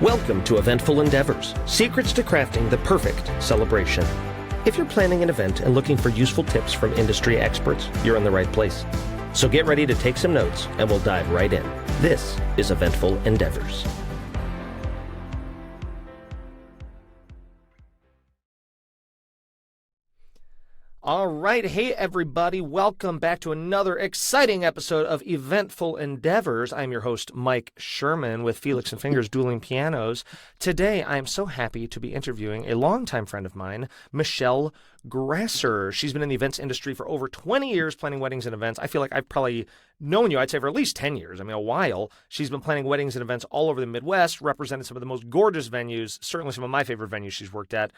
Welcome to Eventful Endeavors, secrets to crafting the perfect celebration. If you're planning an event and looking for useful tips from industry experts, you're in the right place. So get ready to take some notes and we'll dive right in. This is Eventful Endeavors. All right. Hey, everybody. Welcome back to another exciting episode of Eventful Endeavors. I'm your host, Mike Sherman, with Felix and Fingers Dueling Pianos. Today, I am so happy to be interviewing a longtime friend of mine, Michele Grasser. She's been in the events industry for over 20 years planning weddings and events. I feel like I've probably known you, I'd say, for at least 10 years. I mean, a while. She's been planning weddings and events all over the Midwest, represented some of the most gorgeous venues, certainly some of my favorite venues she's worked at.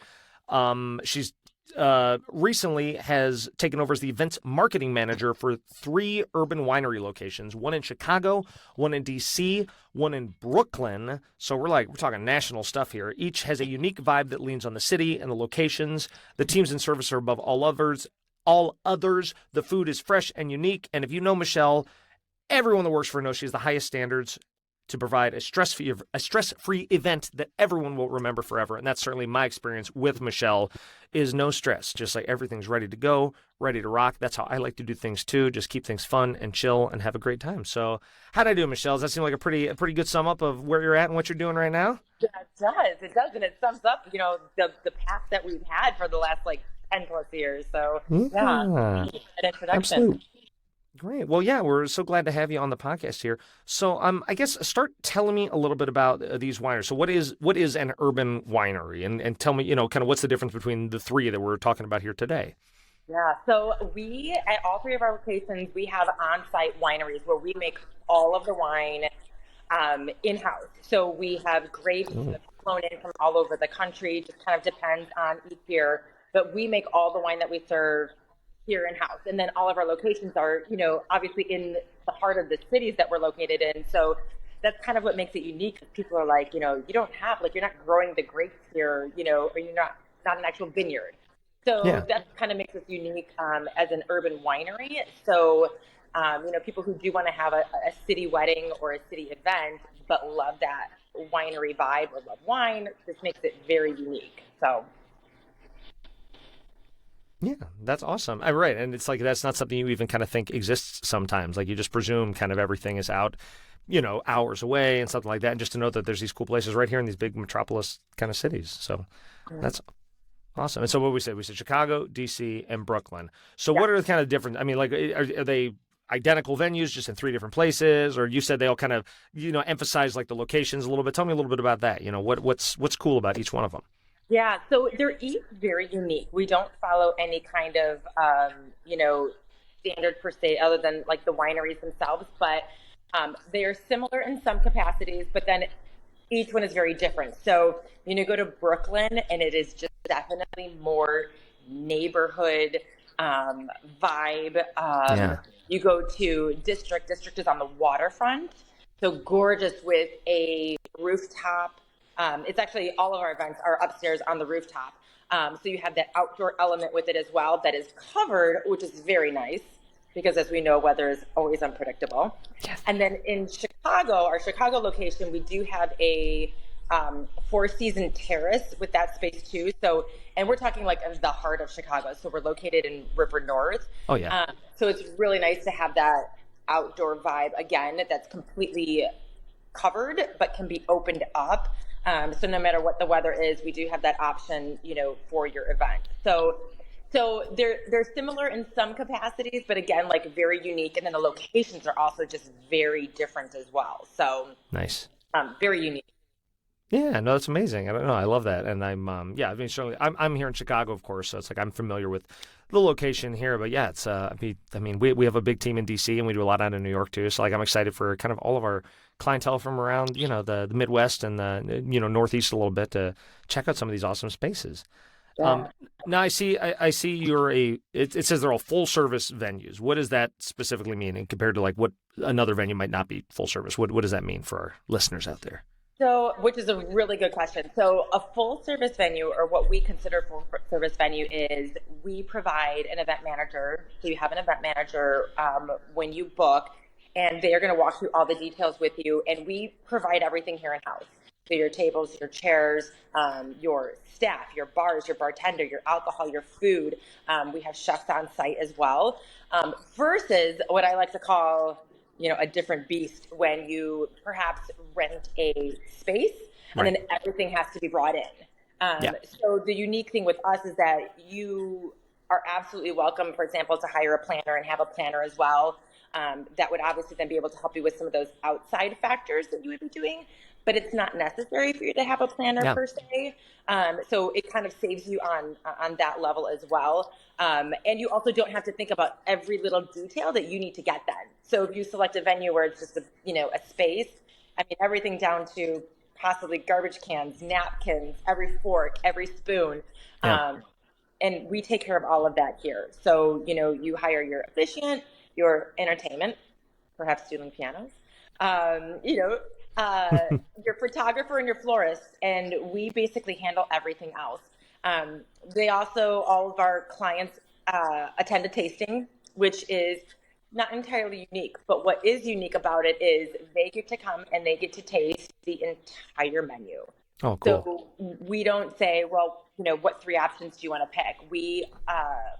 She's recently has taken over as the events marketing manager for 3 Urban Winery locations, one in Chicago, one in DC, one in Brooklyn. So we're talking national stuff here. Each has a unique vibe that leans on the city and the locations. The teams and service are above all others. The food is fresh and unique. And if you know Michele, everyone that works for her knows she has the highest standards to provide a stress-free event that everyone will remember forever. And that's certainly my experience with Michele, is no stress. Just like everything's ready to go, ready to rock. That's how I like to do things too. Just keep things fun and chill and have a great time. So how'd I do, Michele? Does that seem like a pretty good sum up of where you're at and what you're doing right now? Yeah, it does. And it sums up, the path that we've had for the last 10 plus years. So yeah, an introduction. Absolutely. Great. Well, yeah, we're so glad to have you on the podcast here. So, I guess start telling me a little bit about these wineries. So, what is an urban winery, and tell me, kind of what's the difference between the 3 that we're talking about here today? Yeah. So we, at all 3 of our locations, we have on-site wineries where we make all of the wine in-house. So we have grapes flown in from all over the country. Just kind of depends on each year, but we make all the wine that we serve here in-house. And then all of our locations are, obviously in the heart of the cities that we're located in. So that's kind of what makes it unique. People are like, you don't have, you're not growing the grapes here, or you're not an actual vineyard. So that kind of makes us unique as an urban winery. So, people who do want to have a city wedding or a city event, but love that winery vibe or love wine, this makes it very unique. So. Yeah, that's awesome. Right. And it's that's not something you even kind of think exists sometimes. You just presume kind of everything is out, hours away and something like that. And just to know that there's these cool places right here in these big metropolis kind of cities. So that's awesome. And so what we said Chicago, DC, and Brooklyn. So what are the kind of different, are they identical venues just in 3 different places? Or you said they all kind of, emphasize the locations a little bit. Tell me a little bit about that. What's cool about each one of them? Yeah, so they're each very unique. We don't follow any kind of, standard per se, other than the wineries themselves, but they are similar in some capacities, but then each one is very different. So, go to Brooklyn and it is just definitely more neighborhood vibe. You go to District is on the waterfront, so gorgeous with a rooftop. It's actually all of our events are upstairs on the rooftop. So you have that outdoor element with it as well that is covered, which is very nice because, as we know, weather is always unpredictable. Yes. And then in Chicago, our Chicago location, we do have a 4-season terrace with that space too. So, and we're talking in the heart of Chicago. So we're located in River North. Oh yeah. So it's really nice to have that outdoor vibe again. That's completely covered, but can be opened up. So no matter what the weather is, we do have that option, for your event. So they're similar in some capacities, but again, very unique. And then the locations are also just very different as well. So nice. Very unique. Yeah, no, that's amazing. I don't know. I love that. And certainly I'm here in Chicago, of course. So it's I'm familiar with the location here, but yeah, it's, we have a big team in DC and we do a lot out in New York too. So I'm excited for kind of all of our clientele from around, the Midwest and the, Northeast a little bit to check out some of these awesome spaces. Yeah. Now I see it says they're all full service venues. What does that specifically mean? And compared to what another venue might not be full service, what does that mean for our listeners out there? So, which is a really good question. So a full service venue, or what we consider full service venue, is we provide an event manager. So you have an event manager when you book, and they are going to walk through all the details with you. And we provide everything here in-house. So your tables, your chairs, your staff, your bars, your bartender, your alcohol, your food. We have chefs on site as well. Versus what I like to call, a different beast when you perhaps rent a space and Right. then everything has to be brought in. Yeah. So the unique thing with us is that you are absolutely welcome, for example, to hire a planner and have a planner as well. That would obviously then be able to help you with some of those outside factors that you would be doing, but it's not necessary for you to have a planner Yeah. per se. So it kind of saves you on that level as well. And you also don't have to think about every little detail that you need to get done. So if you select a venue where it's just a space, I mean, everything down to possibly garbage cans, napkins, every fork, every spoon. Yeah. And we take care of all of that here. So, you hire your officiant, your entertainment, perhaps dueling pianos, um, you know, your photographer and your florist, and we basically handle everything else. Um, all of our clients attend a tasting, which is not entirely unique, but what is unique about it is they get to come and they get to taste the entire menu. Oh, cool. So we don't say, well, what three options do you want to pick? We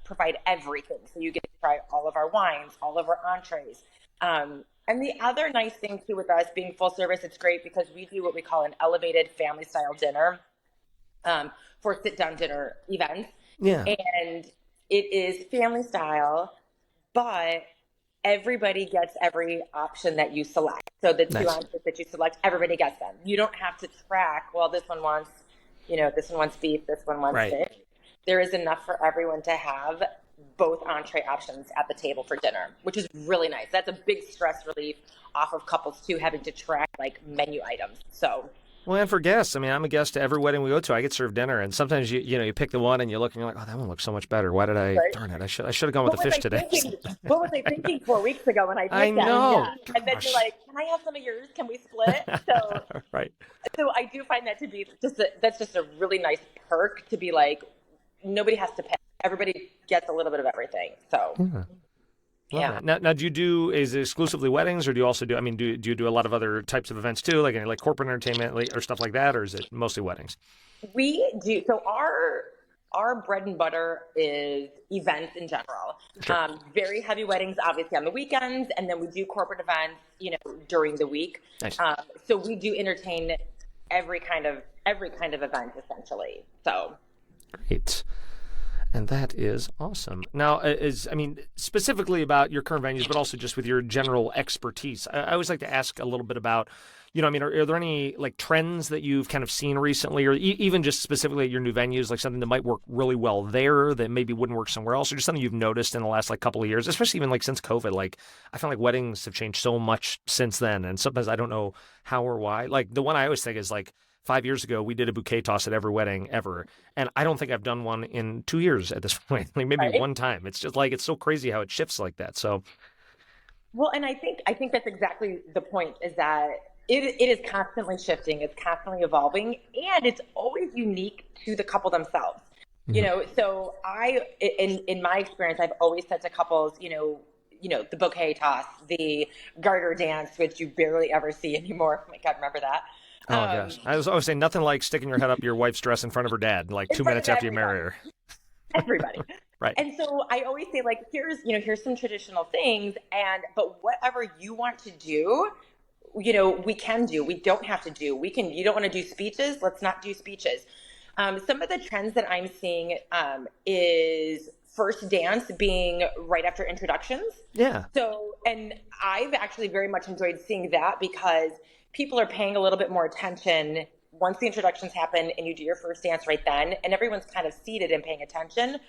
provide everything. So you get to try all of our wines, all of our entrees. And the other nice thing too with us being full service, it's great because we do what we call an elevated family style dinner for sit down dinner events. Yeah. And it is family style, but everybody gets every option that you select. So the two Nice. entrees that you select, everybody gets them. You don't have to track, well, this one wants, this one wants beef, this one wants Right. fish. There is enough for everyone to have both entree options at the table for dinner, which is really nice. That's a big stress relief off of couples too, having to track like menu items. So Well, and for guests, I mean, I'm a guest to every wedding we go to. I get served dinner, and sometimes you pick the one and you look and you're like, oh, that one looks so much better. Why did I? right? Darn it! I should have gone with the What was fish I today. thinking? What was I thinking 4 weeks ago when I picked I them? know. Yeah. And then you're like, can I have some of yours? Can we split? Right. So I do find that to be that's just a really nice perk to be like, nobody has to pay. Everybody gets a little bit of everything. So Yeah. Love yeah. that. Now, is it exclusively weddings, or do you also do? I mean, do you do a lot of other types of events too, like like corporate entertainment or stuff like that, or is it mostly weddings? We do. So our bread and butter is events in general. Sure. Very heavy weddings, obviously on the weekends, and then we do corporate events, during the week. Nice. So we do entertain every kind of event essentially. So Great. And that is awesome. Now, specifically about your current venues, but also just with your general expertise, I always like to ask a little bit about, are there any like trends that you've kind of seen recently, or even just specifically at your new venues, like something that might work really well there that maybe wouldn't work somewhere else, or just something you've noticed in the last like couple of years, especially even like since COVID? Like, I feel like weddings have changed so much since then, and sometimes I don't know how or why. Like the one I always think is like, 5 years ago, we did a bouquet toss at every wedding ever. And I don't think I've done one in 2 years at this point, like maybe right. one time. It's just like, it's so crazy how it shifts like that. So, Well, and I think that's exactly the point is that it is constantly shifting, it's constantly evolving, and it's always unique to the couple themselves. So in my experience, I've always said to couples, the bouquet toss, the garter dance, which you barely ever see anymore. Oh my God, remember that? oh gosh. I was always saying nothing like sticking your head up your wife's dress in front of her dad, like In 2 front minutes of after you marry her. everybody. Right. And so I always say, like, here's some traditional things, but whatever you want to do, we can do. We don't have to do. You don't want to do speeches? Let's not do speeches. Some of the trends that I'm seeing is first dance being right after introductions. Yeah. So, and I've actually very much enjoyed seeing that because people are paying a little bit more attention once the introductions happen and you do your first dance right then, and everyone's kind of seated and paying attention.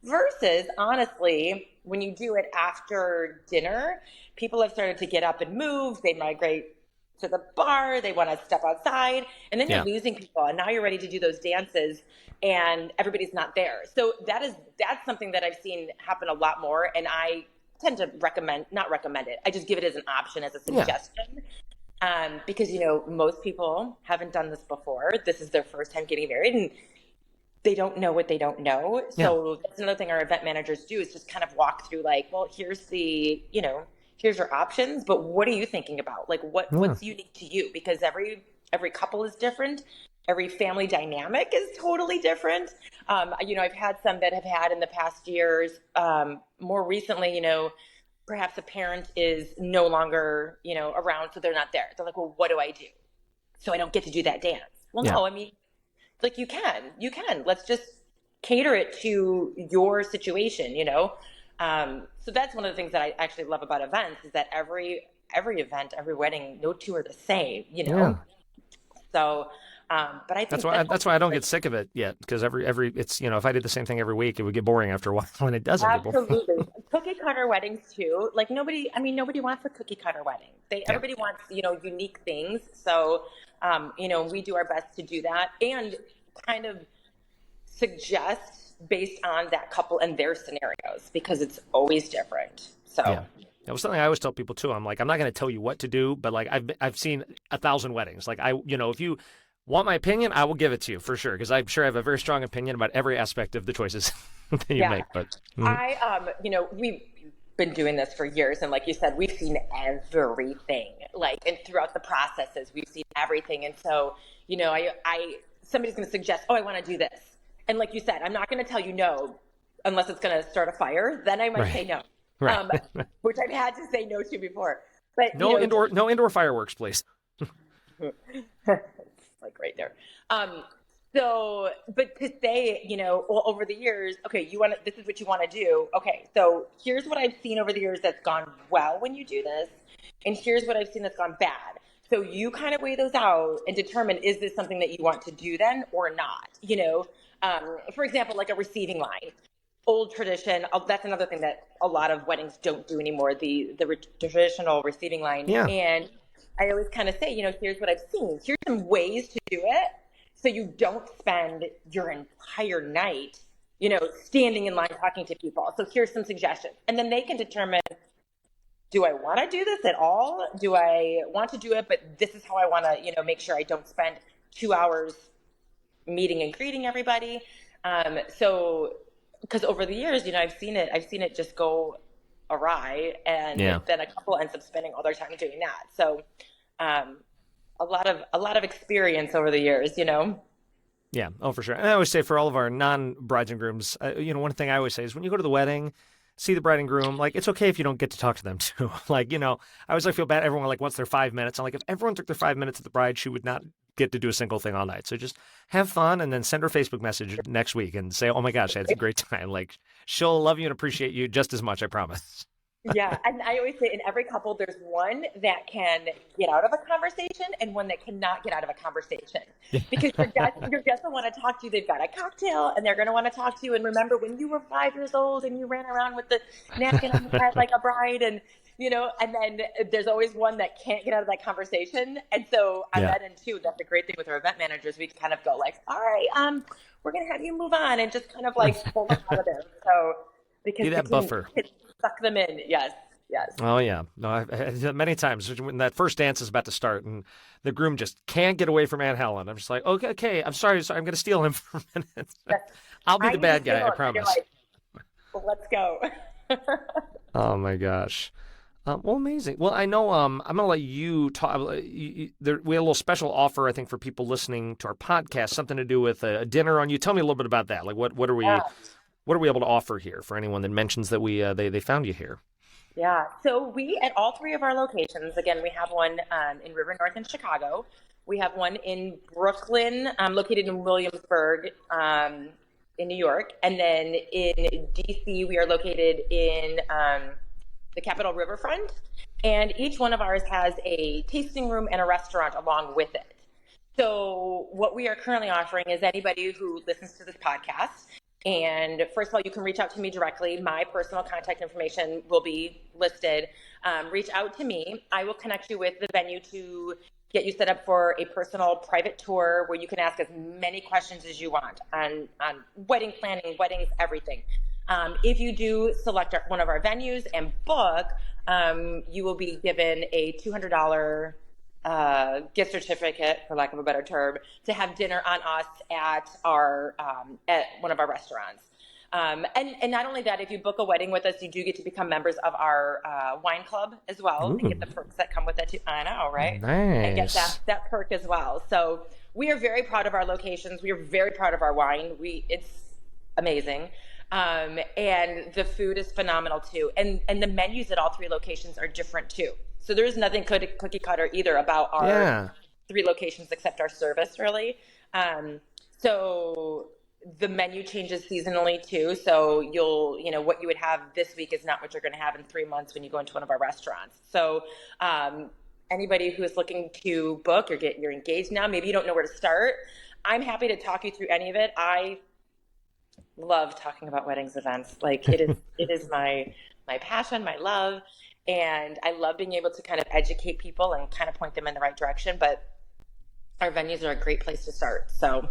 Versus, honestly, when you do it after dinner, people have started to get up and move. They migrate to the bar. They want to step outside. And then you're losing people. And now you're ready to do those dances and everybody's not there. So that's something that I've seen happen a lot more. And I tend to not recommend it. I just give it as an option, as a suggestion. Because, most people haven't done this before. This is their first time getting married and they don't know what they don't know. So that's another thing our event managers do is just kind of walk through like, well, here's your options, but what are you thinking about? Like what's unique to you? Because every every couple is different. Every family dynamic is totally different. I've had some that have had in the past years. More recently, perhaps a parent is no longer, around, so they're not there. They're like, well, what do I do? So I don't get to do that dance. Well, Yeah. no, I mean, like you can. Let's just cater it to your situation, So that's one of the things that I actually love about events is that every event, every wedding, no two are the same, Yeah. So, but I think That's why I don't get sick of it yet, because every it's, if I did the same thing every week, it would get boring after a while when it doesn't get boring. absolutely cookie cutter weddings too. Like nobody wants a cookie cutter wedding. Everybody wants, unique things. So, we do our best to do that and kind of suggest based on that couple and their scenarios because it's always different. So. Yeah. That was something I always tell people too. I'm like, I'm not going to tell you what to do, but like I've seen 1,000 weddings. Like if you want my opinion, I will give it to you for sure, because I'm sure I have a very strong opinion about every aspect of the choices that you make. But we've been doing this for years, and like you said, we've seen everything. Like, and throughout the processes, we've seen everything. And so, somebody's going to suggest, oh, I want to do this, and like you said, I'm not going to tell you no unless it's going to start a fire. Then I might say no. Right. Which I've had to say no to before. But no indoor fireworks, please. Like right there. So, but to say, well, over the years, okay, this is what you want to do. Okay, so here's what I've seen over the years that's gone well when you do this, and here's what I've seen that's gone bad. So you kind of weigh those out and determine, is this something that you want to do then or not? For example, like a receiving line. Old tradition. That's another thing that a lot of weddings don't do anymore. The traditional receiving line. Yeah. And I always kind of say, here's what I've seen. Here's some ways to do it, so you don't spend your entire night, standing in line talking to people. So here's some suggestions, and then they can determine: do I want to do this at all? Do I want to do it? But this is how I want to, make sure I don't spend 2 hours meeting and greeting everybody. Because over the years, I've seen it just go awry, and then a couple ends up spending all their time doing that. So, a lot of experience over the years, Yeah, oh, for sure. And I always say for all of our non-brides and grooms, one thing I always say is when you go to the wedding, see the bride and groom, like, it's okay if you don't get to talk to them too. Like, I always feel bad. Everyone wants their 5 minutes. I'm like, if everyone took their 5 minutes at the bride, she would not get to do a single thing all night. So just have fun and then send her a Facebook message next week and say, oh my gosh, I had a great time. Like, she'll love you and appreciate you just as much, I promise. Yeah. And I always say in every couple, there's one that can get out of a conversation and one that cannot get out of a conversation. Because your guests will want to talk to you. They've got a cocktail and they're going to want to talk to you. And remember when you were 5 years old and you ran around with the napkin on your head like a bride, and and then there's always one that can't get out of that conversation. And so on that end too, that's a great thing with our event managers. We kind of go like, all right, we're going to have you move on, and just kind of like pull them out of there. So because be that buffer. Suck them in. Yes. Oh yeah. No, I've many times when that first dance is about to start and the groom just can't get away from Aunt Helen. I'm just like, okay, I'm sorry, I'm going to steal him for a minute. I'll be the bad guy, I promise. Like, well, let's go. Oh my gosh. Well, amazing. Well, I know I'm going to let you talk. We had a little special offer, I think, for people listening to our podcast, something to do with a dinner on you. Tell me a little bit about that. Like, what are we able to offer here for anyone that mentions that they found you here? Yeah. So we, at all three of our locations, again, we have one in River North in Chicago. We have one in Brooklyn, located in Williamsburg, in New York. And then in DC, we are located in the Capitol Riverfront. And each one of ours has a tasting room and a restaurant along with it. So what we are currently offering is anybody who listens to this podcast. And first of all, you can reach out to me directly. My personal contact information will be listed. Reach out to me. I will connect you with the venue to get you set up for a personal private tour where you can ask as many questions as you want on wedding planning, weddings, everything. If you do select one of our venues and book, you will be given a $200 gift certificate, for lack of a better term, to have dinner on us at our at one of our restaurants. And not only that, if you book a wedding with us, you do get to become members of our wine club as well. Ooh. And get the perks that come with that too. I know, right? Nice. And get that perk as well. So we are very proud of our locations. We are very proud of our wine. It's amazing. And the food is phenomenal too. And the menus at all 3 locations are different too. So there is nothing cookie cutter either about our 3 locations except our service, really. So the menu changes seasonally too. So what you would have this week is not what you're going to have in 3 months when you go into one of our restaurants. So anybody who is looking to book or you're engaged now, maybe you don't know where to start, I'm happy to talk you through any of it. I love talking about weddings events. Like it is my passion, my love. And I love being able to kind of educate people and kind of point them in the right direction. But our venues are a great place to start. So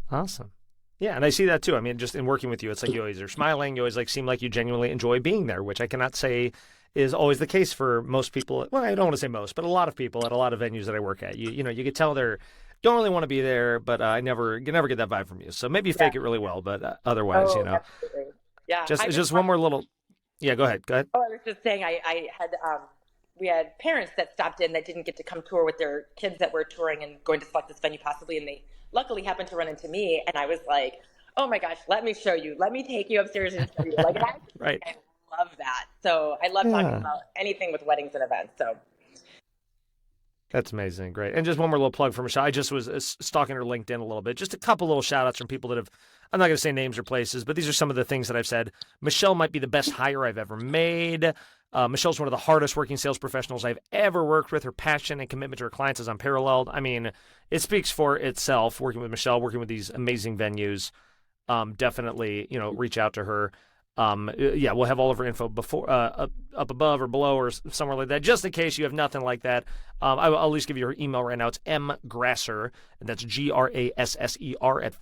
awesome. Yeah, and I see that too. I mean, just in working with you, it's like you always are smiling. You always seem like you genuinely enjoy being there, which I cannot say is always the case for most people. Well, I don't want to say most, but a lot of people at a lot of venues that I work at. You could tell they're don't really want to be there, but I never get that vibe from you. So maybe you fake it really well, but otherwise, Absolutely. Yeah. Just one more little. Yeah, go ahead. Oh, I was just saying, we had parents that stopped in that didn't get to come tour with their kids that were touring and going to select this venue possibly, and they luckily happened to run into me, and I was like, oh my gosh, let me show you. Let me take you upstairs and show you. Like, right. I love that. So I love talking about anything with weddings and events. So that's amazing. Great. And just one more little plug for Michele. I just was stalking her LinkedIn a little bit. Just a couple little shout outs from people that have, I'm not going to say names or places, but these are some of the things that I've said. Michele might be the best hire I've ever made. Michele's one of the hardest working sales professionals I've ever worked with. Her passion and commitment to her clients is unparalleled. I mean, it speaks for itself working with Michele, working with these amazing venues. Definitely, reach out to her. We'll have all of her info before, up above or below or somewhere like that, just in case you have nothing like that. I'll at least give you her email right now. It's mgrasser, and that's Grasser at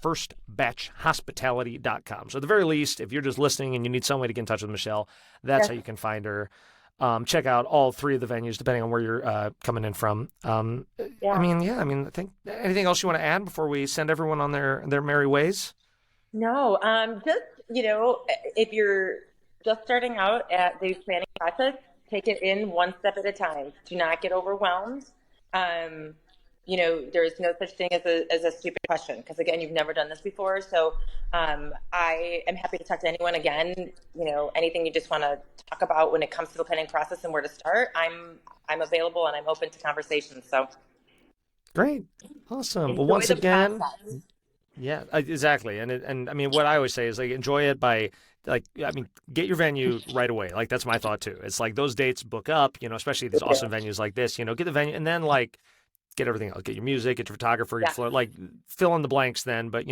firstbatchhospitality.com. So at the very least, if you're just listening and you need some way to get in touch with Michele, that's how you can find her. Check out all 3 of the venues, depending on where you're coming in from. I think anything else you want to add before we send everyone on their merry ways? No, just, if you're just starting out at the planning process, take it in one step at a time. Do not get overwhelmed. There's no such thing as a stupid question, because again, you've never done this before. So I am happy to talk to anyone again. Anything you just want to talk about when it comes to the planning process and where to start, I'm available and I'm open to conversations. So great, awesome. Enjoy well, once again. Process. Yeah, exactly. And I mean, what I always say is enjoy it by get your venue right away. Like, that's my thought too. It's like those dates book up, especially these awesome venues like this, get the venue and then get everything else, get your music, get your photographer, get fill in the blanks then, but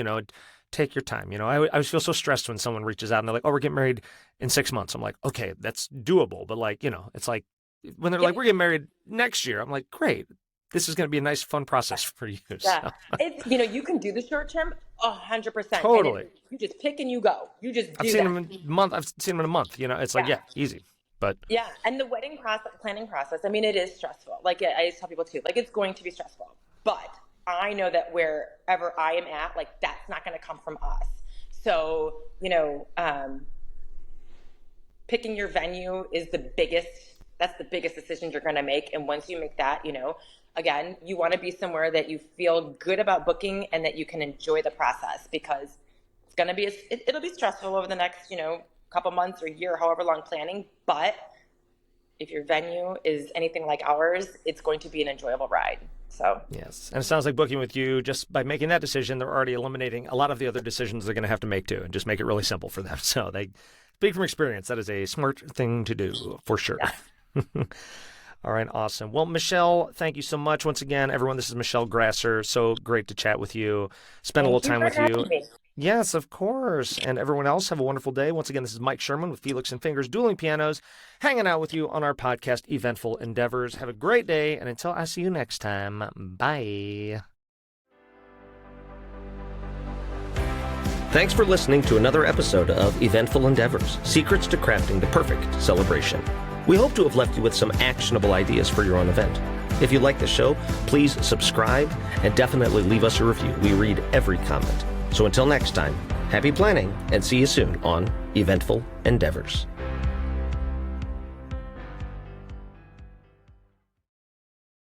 take your time. I always feel so stressed when someone reaches out and they're like, oh, we're getting married in 6 months. I'm like, okay, that's doable. But it's like when they're like, we're getting married next year. I'm like, great. This is going to be a nice, fun process for you. Yeah, So. you can do the short term 100%. Totally. You just pick and you go. You just do I've seen them in a month. It's easy. But yeah, and the wedding planning process. I mean, it is stressful. I just tell people too. It's going to be stressful. But I know that wherever I am at, that's not going to come from us. So picking your venue is the biggest. That's the biggest decision you're going to make. And once you make that, again, you want to be somewhere that you feel good about booking and that you can enjoy the process, because it's going to be, it'll be stressful over the next, couple months or year, however long planning. But if your venue is anything like ours, it's going to be an enjoyable ride. So yes. And it sounds like booking with you, just by making that decision, they're already eliminating a lot of the other decisions they're going to have to make too, and just make it really simple for them. So they speak from experience. That is a smart thing to do for sure. Yeah. All right, awesome. Well, Michele, thank you so much once again. Everyone, this is Michele Grasser. So great to chat with you, spend a little time with you. Yes, of course. And everyone else, have a wonderful day. Once again, this is Mike Sherman with Felix and Fingers Dueling Pianos, hanging out with you on our podcast, Eventful Endeavors. Have a great day, and until I see you next time, bye. Thanks for listening to another episode of Eventful Endeavors, Secrets to Crafting the Perfect Celebration. We hope to have left you with some actionable ideas for your own event. If you like the show, please subscribe and definitely leave us a review. We read every comment. So until next time, Happy planning, and see you soon on Eventful Endeavors.